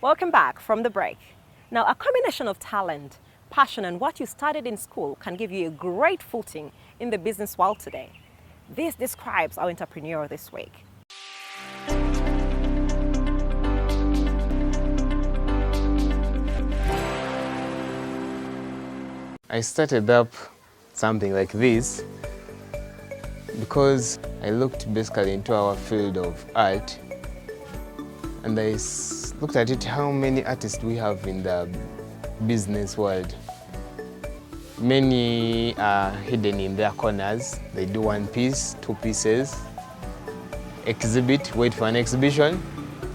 Welcome back from the break. Now, a combination of talent, passion, and what you studied in school can give you a great footing in the business world today. This describes our entrepreneur this week. I started up something like this because I looked basically into our field of art, and I looked at it, how many artists we have in the business world. Many are hidden in their corners. They do one piece, two pieces, exhibit, wait for an exhibition.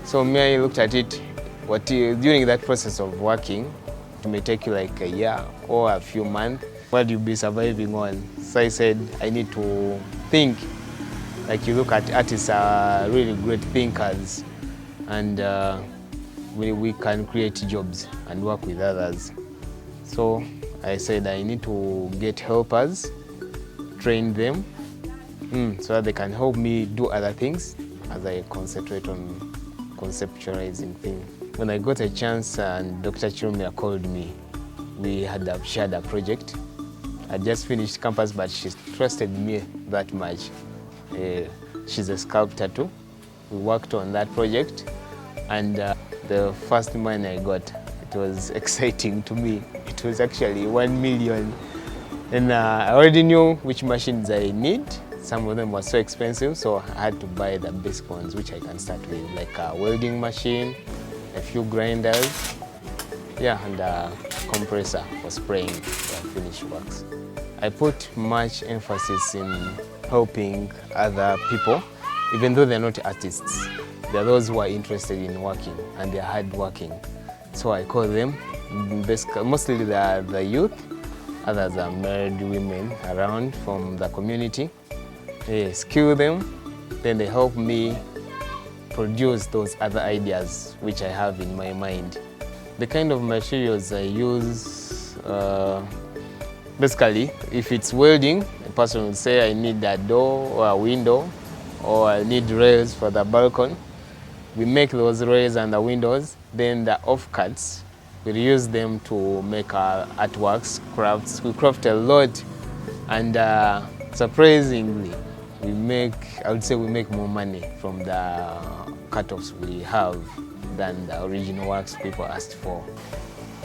So me, I looked at it, during that process of working, it may take you like a year or a few months. What you'll be surviving on? So I said, I need to think. Like, you look at artists are really great thinkers, and we can create jobs and work with others. So I said I need to get helpers, train them, so that they can help me do other things as I concentrate on conceptualizing things. When I got a chance and Dr. Chirumira called me, we had shared a project. I just finished campus, but she trusted me that much. She's a sculptor too. We worked on that project, and the first money I got, it was exciting to me. It was actually 1 million, and I already knew which machines I need. Some of them were so expensive, so I had to buy the basic ones, which I can start with, like a welding machine, a few grinders, and a compressor for spraying the finished works. I put much emphasis in helping other people, even though they're not artists. They're those who are interested in working, and they're hardworking. So I call them, basically, mostly the youth. Others are married women around from the community. Skill them, then they help me produce those other ideas which I have in my mind. The kind of materials I use, basically, if it's welding, a person will say I need a door or a window, or I need rails for the balcony. We make those rails and the windows, then the offcuts, we use them to make our artworks, crafts. We craft a lot, and surprisingly, I would say we make more money from the cut-offs we have than the original works people asked for.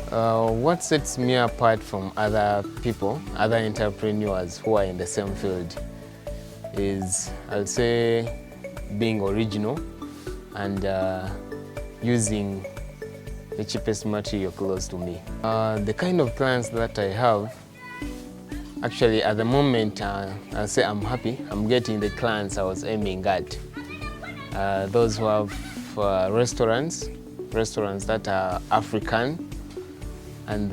What sets me apart from other people, other entrepreneurs who are in the same field, is, I would say, being original and using the cheapest material close to me. The kind of clients that I have, actually at the moment, I'll say I'm happy. I'm getting the clients I was aiming at. Those who have restaurants that are African, and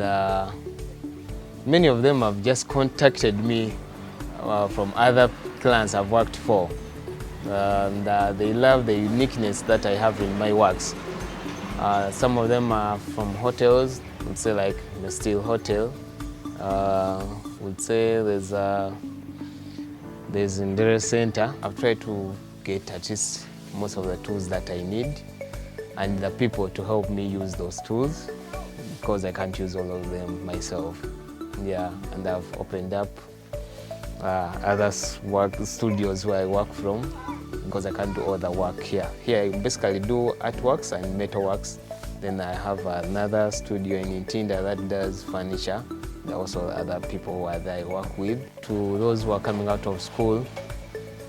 many of them have just contacted me from other clients I've worked for. They love the uniqueness that I have in my works. Some of them are from hotels, would say like the Steel Hotel. Would say there's Ndere Center. I've tried to get at least most of the tools that I need, and the people to help me use those tools, because I can't use all of them myself. And I've opened up other work studios where I work from, because I can't do all the work here. Here I basically do artworks and metalworks. Then I have another studio in Intinda that does furniture. There are also other people who I work with. To those who are coming out of school,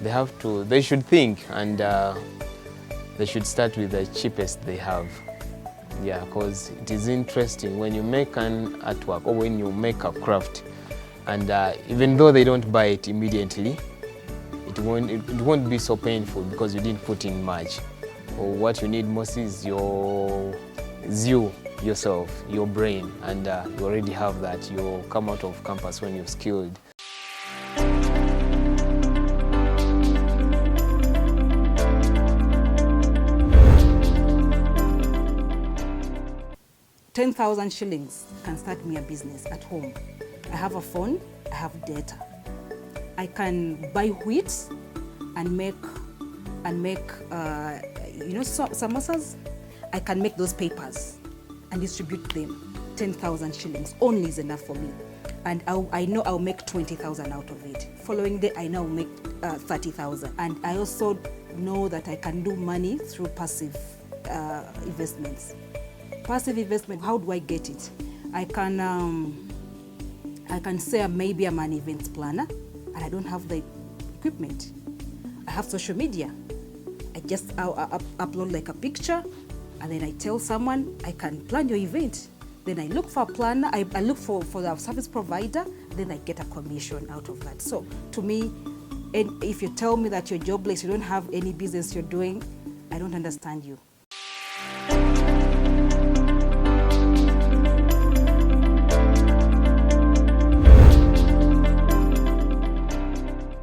they should think, and they should start with the cheapest they have. Because it is interesting when you make an artwork or when you make a craft, and even though they don't buy it immediately, it won't be so painful because you didn't put in much. Or what you need most is you yourself, your brain, and you already have that. You come out of campus when you're skilled. $10,000 shillings can start me a business at home. I have a phone, I have data. I can buy wheat and make samosas. I can make those papers and distribute them. 10,000 shillings only is enough for me. And I know I'll make 20,000 out of it. Following day, I know I'll make 30,000. And I also know that I can do money through passive investments. Passive investment, how do I get it? I can say maybe I'm an events planner and I don't have the equipment. I have social media. I'll upload like a picture and then I tell someone I can plan your event. Then I look for a planner, I look for the service provider, then I get a commission out of that. So to me, and if you tell me that you're jobless, you don't have any business you're doing, I don't understand you.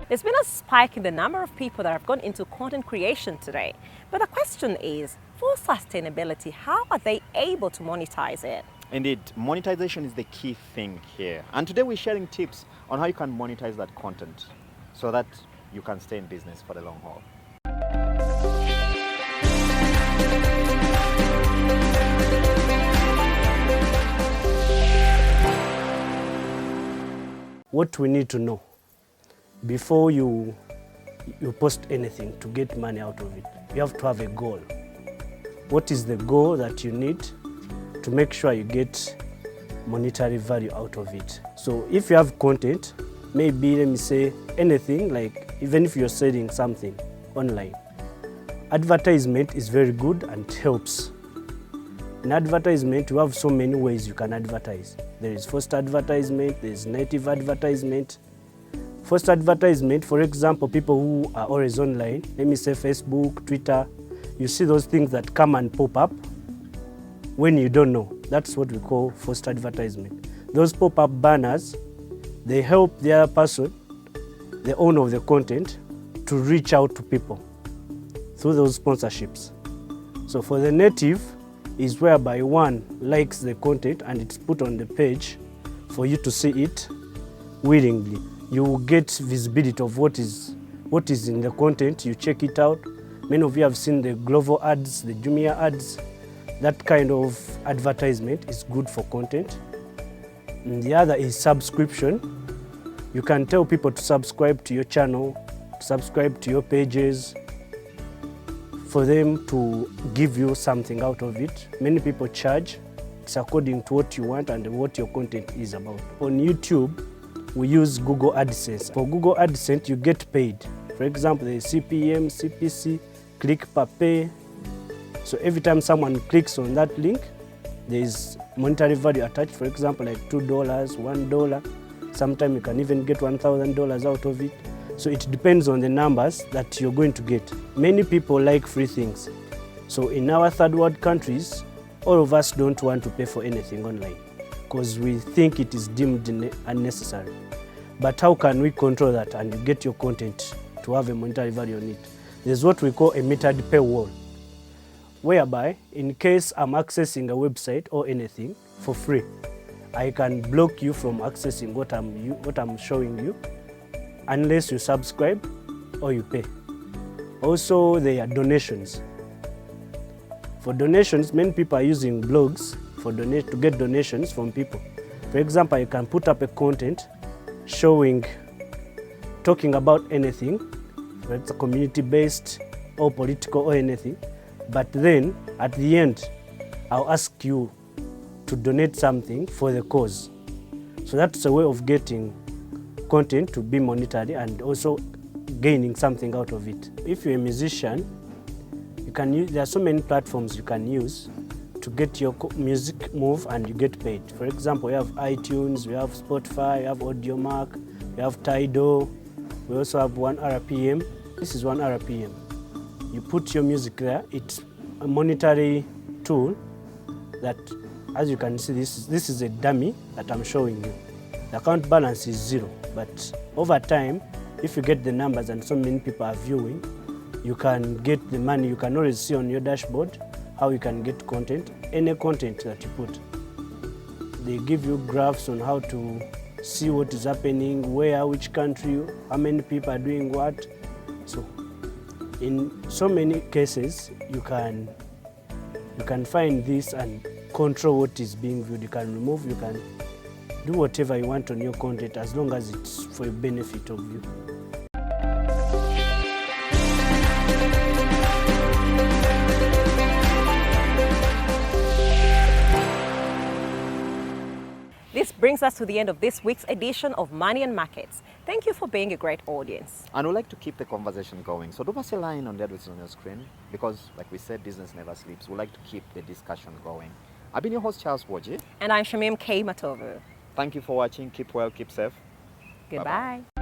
There's been a spike in the number of people that have gone into content creation today. But the question is, for sustainability, how are they able to monetize it? Indeed, monetization is the key thing here. And today we're sharing tips on how you can monetize that content so that you can stay in business for the long haul. What we need to know before you post anything to get money out of it, you have to have a goal. What is the goal that you need to make sure you get monetary value out of it? So if you have content, maybe let me say anything, like even if you're selling something online, advertisement is very good and helps. In advertisement, you have so many ways you can advertise. There is forced advertisement, there is native advertisement. Forced advertisement, for example, people who are always online, let me say Facebook, Twitter, you see those things that come and pop up when you don't know. That's what we call forced advertisement. Those pop-up banners, they help the other person, the owner of the content, to reach out to people through those sponsorships. So for the native is whereby one likes the content and it's put on the page for you to see it willingly. You will get visibility of what is in the content, you check it out. Many of you have seen the Glovo ads, the Jumia ads. That kind of advertisement is good for content. And the other is subscription. You can tell people to subscribe to your channel, to subscribe to your pages, for them to give you something out of it. Many people charge. It's according to what you want and what your content is about. On YouTube, we use Google AdSense. For Google AdSense, you get paid. For example, there is CPM, CPC, Click Per Pay. So every time someone clicks on that link, there is monetary value attached. For example, like $2, $1. Sometimes you can even get $1,000 out of it. So it depends on the numbers that you're going to get. Many people like free things. So in our third world countries, all of us don't want to pay for anything online because we think it is deemed unnecessary. But how can we control that and you get your content to have a monetary value on it? There's what we call a metered paywall, whereby in case I'm accessing a website or anything for free, I can block you from accessing what I'm showing you unless you subscribe or you pay. Also, there are donations. For donations, many people are using blogs to get donations from people. For example, you can put up a content talking about anything, whether it's community-based or political or anything, but then at the end, I'll ask you to donate something for the cause. So that's a way of getting content to be monetary and also gaining something out of it. If you're a musician, there are so many platforms you can use to get your music move and you get paid. For example, we have iTunes, we have Spotify, we have AudioMark, we have Tidal, we also have 1RPM. This is 1RPM. You put your music there, it's a monetary tool that, as you can see, this is a dummy that I'm showing you. The account balance is 0, but over time, if you get the numbers and so many people are viewing, you can get the money. You can always see on your dashboard how you can get content, any content that you put. They give you graphs on how to see what is happening, where, which country, how many people are doing what. So in so many cases, you can You can find this and control what is being viewed. You can remove, you can do whatever you want on your content as long as it's for the benefit of you. This brings us to the end of this week's edition of Money and Markets. Thank you for being a great audience. And we'd like to keep the conversation going. So drop us a line on the adverts on your screen because, like we said, business never sleeps. We'd like to keep the discussion going. I've been your host, Charles Woji. And I'm Shamim K. Matovu. Thank you for watching. Keep well, keep safe. Goodbye. Bye-bye.